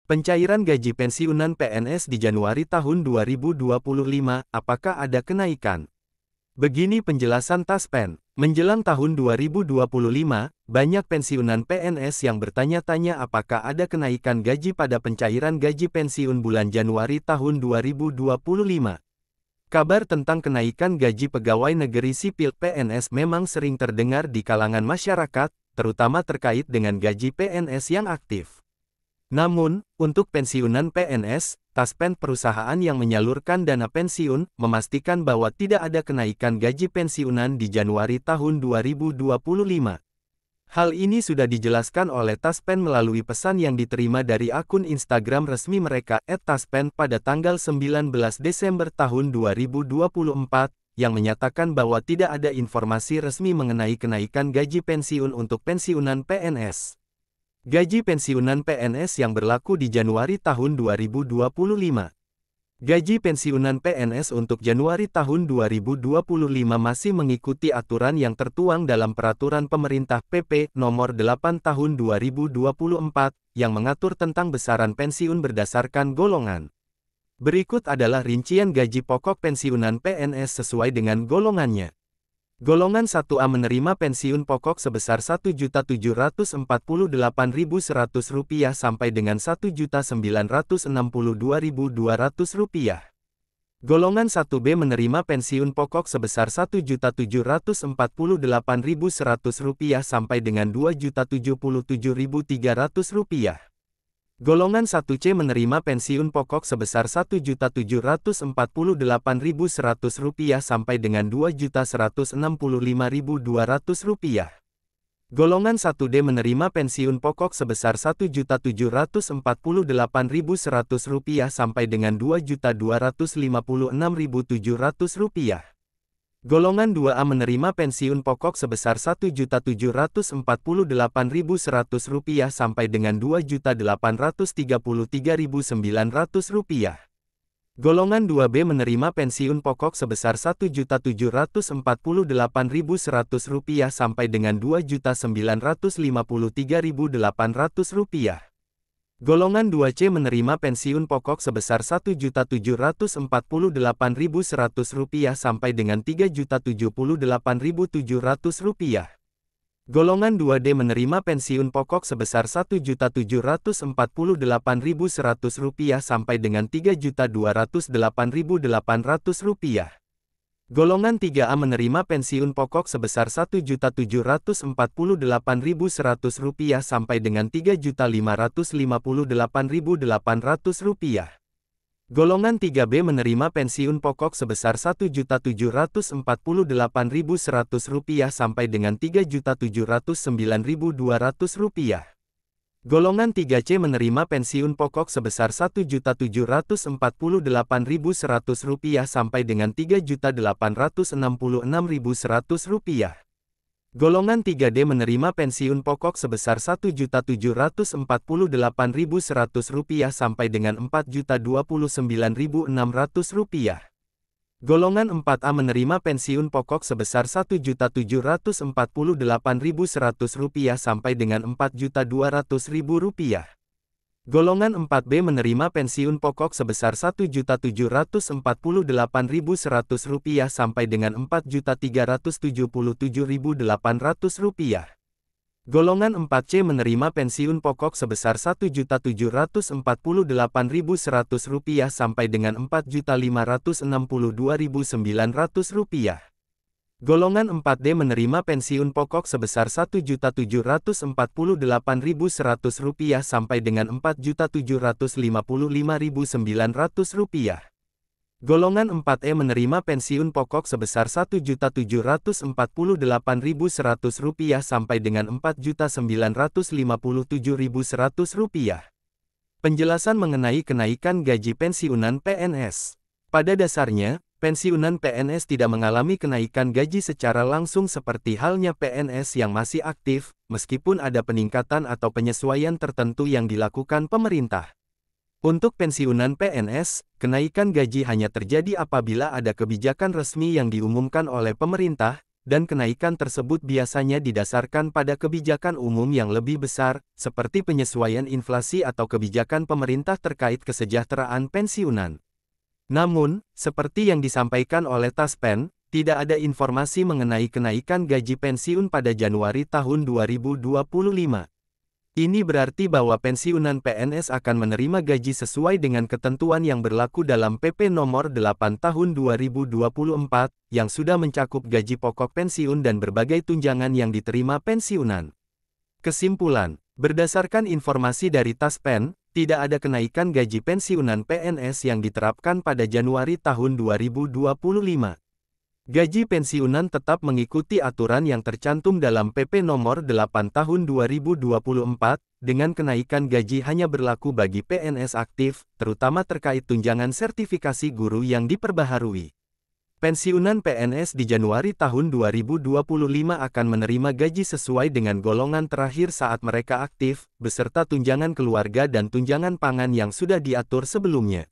Pencairan gaji pensiunan PNS di Januari tahun 2025, apakah ada kenaikan? Begini penjelasan Taspen. Menjelang tahun 2025, banyak pensiunan PNS yang bertanya-tanya apakah ada kenaikan gaji pada pencairan gaji pensiun bulan Januari tahun 2025. Kabar tentang kenaikan gaji pegawai negeri sipil PNS memang sering terdengar di kalangan masyarakat, terutama terkait dengan gaji PNS yang aktif. Namun, untuk pensiunan PNS, Taspen perusahaan yang menyalurkan dana pensiun, memastikan bahwa tidak ada kenaikan gaji pensiunan di Januari tahun 2025. Hal ini sudah dijelaskan oleh Taspen melalui pesan yang diterima dari akun Instagram resmi mereka @taspen pada tanggal 19 Desember tahun 2024, yang menyatakan bahwa tidak ada informasi resmi mengenai kenaikan gaji pensiun untuk pensiunan PNS. Gaji pensiunan PNS yang berlaku di Januari tahun 2025. Gaji pensiunan PNS untuk Januari tahun 2025 masih mengikuti aturan yang tertuang dalam Peraturan Pemerintah PP Nomor 8 Tahun 2024, yang mengatur tentang besaran pensiun berdasarkan golongan. Berikut adalah rincian gaji pokok pensiunan PNS sesuai dengan golongannya. Golongan 1A menerima pensiun pokok sebesar Rp1.748.100 sampai dengan Rp1.962.200. Golongan 1B menerima pensiun pokok sebesar Rp1.748.100 sampai dengan Rp2.077.300. Golongan 1C menerima pensiun pokok sebesar Rp1.748.100 sampai dengan Rp2.165.200. Golongan 1D menerima pensiun pokok sebesar Rp1.748.100 sampai dengan Rp2.256.700. Golongan 2A menerima pensiun pokok sebesar Rp1.748.100 sampai dengan Rp2.833.900. Golongan 2B menerima pensiun pokok sebesar Rp1.748.100 sampai dengan Rp2.953.800. Golongan 2C menerima pensiun pokok sebesar Rp1.748.100 sampai dengan Rp3.078.700. Golongan 2D menerima pensiun pokok sebesar Rp1.748.100 sampai dengan Rp3.208.800. Golongan 3A menerima pensiun pokok sebesar Rp1.748.100 sampai dengan Rp3.558.800. Golongan 3B menerima pensiun pokok sebesar Rp1.748.100 sampai dengan Rp3.709.200. Golongan 3C menerima pensiun pokok sebesar Rp1.748.100 sampai dengan Rp3.866.100. Golongan 3D menerima pensiun pokok sebesar Rp1.748.100 sampai dengan Rp4.029.600. Golongan 4A menerima pensiun pokok sebesar Rp1.748.100 sampai dengan Rp4.200.000. Golongan 4B menerima pensiun pokok sebesar Rp1.748.100 sampai dengan Rp4.377.800. Golongan 4C menerima pensiun pokok sebesar Rp1.748.100 sampai dengan Rp4.562.900. Golongan 4D menerima pensiun pokok sebesar Rp1.748.100 sampai dengan Rp4.755.900. Golongan 4E menerima pensiun pokok sebesar Rp1.748.100 sampai dengan Rp4.957.100. Penjelasan mengenai kenaikan gaji pensiunan PNS. Pada dasarnya, pensiunan PNS tidak mengalami kenaikan gaji secara langsung seperti halnya PNS yang masih aktif, meskipun ada peningkatan atau penyesuaian tertentu yang dilakukan pemerintah. Untuk pensiunan PNS, kenaikan gaji hanya terjadi apabila ada kebijakan resmi yang diumumkan oleh pemerintah, dan kenaikan tersebut biasanya didasarkan pada kebijakan umum yang lebih besar, seperti penyesuaian inflasi atau kebijakan pemerintah terkait kesejahteraan pensiunan. Namun, seperti yang disampaikan oleh Taspen, tidak ada informasi mengenai kenaikan gaji pensiun pada Januari tahun 2025. Ini berarti bahwa pensiunan PNS akan menerima gaji sesuai dengan ketentuan yang berlaku dalam PP Nomor 8 Tahun 2024, yang sudah mencakup gaji pokok pensiun dan berbagai tunjangan yang diterima pensiunan. Kesimpulan, berdasarkan informasi dari Taspen, tidak ada kenaikan gaji pensiunan PNS yang diterapkan pada Januari tahun 2025. Gaji pensiunan tetap mengikuti aturan yang tercantum dalam PP Nomor 8 Tahun 2024, dengan kenaikan gaji hanya berlaku bagi PNS aktif, terutama terkait tunjangan sertifikasi guru yang diperbaharui. Pensiunan PNS di Januari tahun 2025 akan menerima gaji sesuai dengan golongan terakhir saat mereka aktif, beserta tunjangan keluarga dan tunjangan pangan yang sudah diatur sebelumnya.